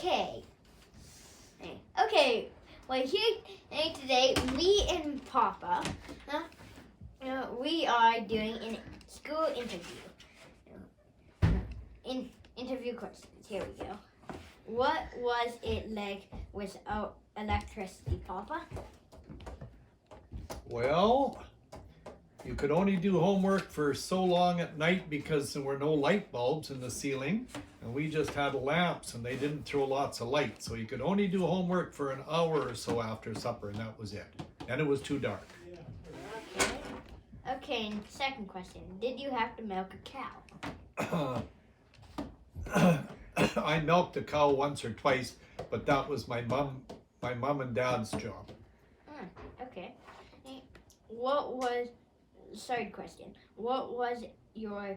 Okay. Okay. Well, here today, me and Papa, we are doing a school interview. Interview questions. Here we go. What was it like without electricity, Papa? Well, you could only do homework for so long at night because there were no light bulbs in the ceiling, and we just had lamps and they didn't throw lots of light. So you could only do homework for an hour or so after supper, and that was it. And it was too dark. Okay, and second question. Did you have to milk a cow? I milked a cow once or twice, but that was my mom and dad's job. Okay. Third question. What was your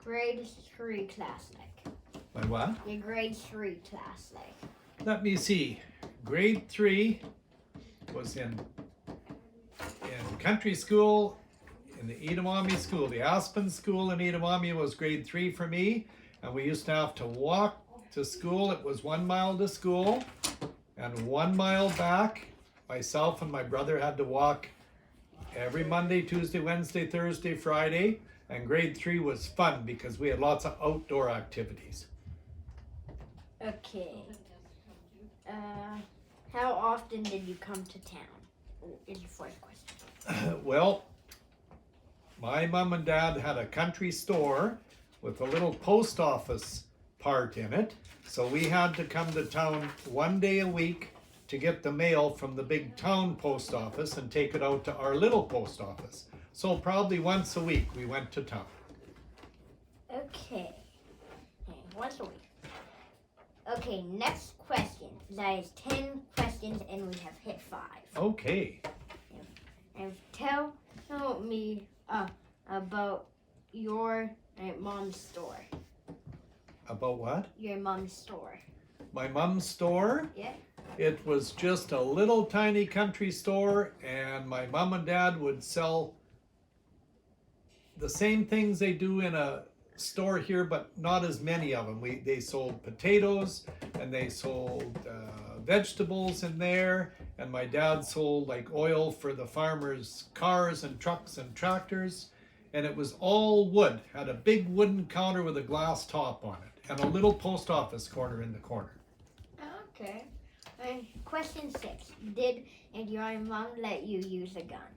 grade 3 class like? My what? Your grade 3 class like? Let me see. Grade 3 was in country school, in the Edamame school. The Aspen school in Edamame was grade 3 for me, and we used to have to walk to school. It was 1 mile to school and 1 mile back. Myself and my brother had to walk every Monday, Tuesday, Wednesday, Thursday, Friday, and grade 3 was fun because we had lots of outdoor activities. Okay. How often did you come to town? Is your fourth question. Well, my mom and dad had a country store with a little post office part in it, so we had to come to town 1 day a week to get the mail from the big town post office and take it out to our little post office. So probably once a week we went to town. Okay. Once a week. Okay, next question. That is 10 questions and we have hit 5. Okay. And tell me about your mom's store. About what? Your mom's store. My mom's store? Yeah. It was just a little tiny country store, and my mom and dad would sell the same things they do in a store here, but not as many of them. They sold potatoes, and they sold vegetables in there, and my dad sold like oil for the farmers' cars and trucks and tractors, and it was all wood. Had a big wooden counter with a glass top on it, and a little post office corner in the corner. Okay. Question 6. Did your mom let you use a gun?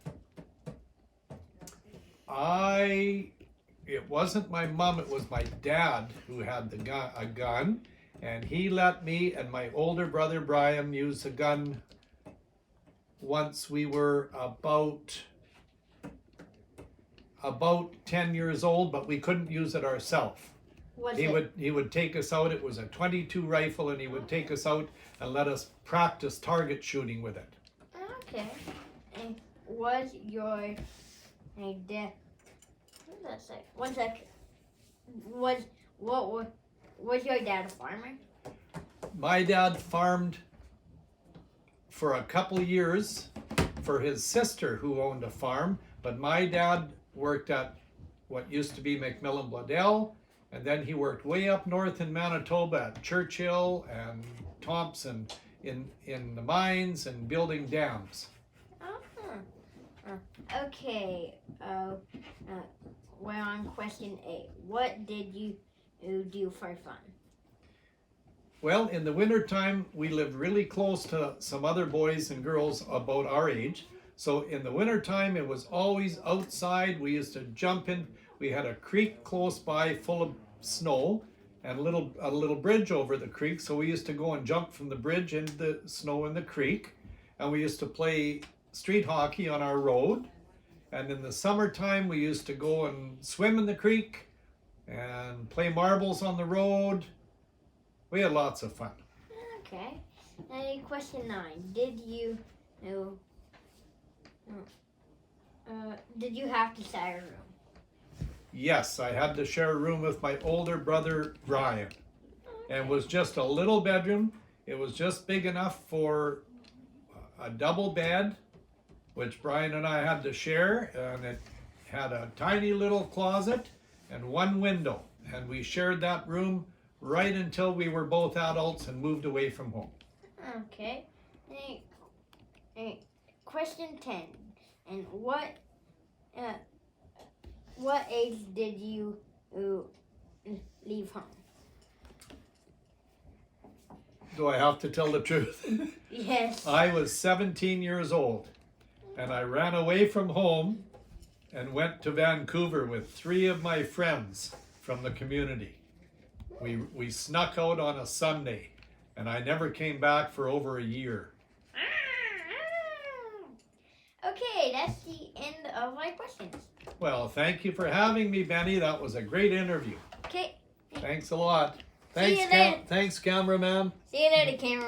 It wasn't my mom, it was my dad who had a gun, and he let me and my older brother Brian use a gun once we were about 10 years old, but we couldn't use it ourselves. He would take us out. It was a .22 rifle, and he would take us out and let us practice target shooting with it. Okay. And was your dad? What does that say? 1 second. Was your dad a farmer? My dad farmed for a couple years for his sister who owned a farm, but my dad worked at what used to be McMillan Bladell, and then he worked way up north in Manitoba at Churchill and Thompson in the mines and building dams. Okay. We're on question 8. What did you do for fun? Well, in the wintertime, we lived really close to some other boys and girls about our age. So in the wintertime, it was always outside. We used to jump in. We had a creek close by full of snow and a little bridge over the creek. So we used to go and jump from the bridge into the snow in the creek. And we used to play street hockey on our road. And in the summertime, we used to go and swim in the creek and play marbles on the road. We had lots of fun. Okay. Question 9. Did you have to share a room? Yes, I had to share a room with my older brother, Brian. And it was just a little bedroom. It was just big enough for a double bed, which Brian and I had to share, and it had a tiny little closet and one window. and we shared that room right until we were both adults and moved away from home. Okay. Question 10. And what age did you leave home? Do I have to tell the truth? Yes. I was 17 years old, and I ran away from home and went to Vancouver with 3 of my friends from the community. We snuck out on a Sunday, and I never came back for over a year. Okay, that's the end of my questions. Well, thank you for having me, Benny. That was a great interview. Okay. Thanks a lot. See you later. Thanks, cameraman. See you later, camera.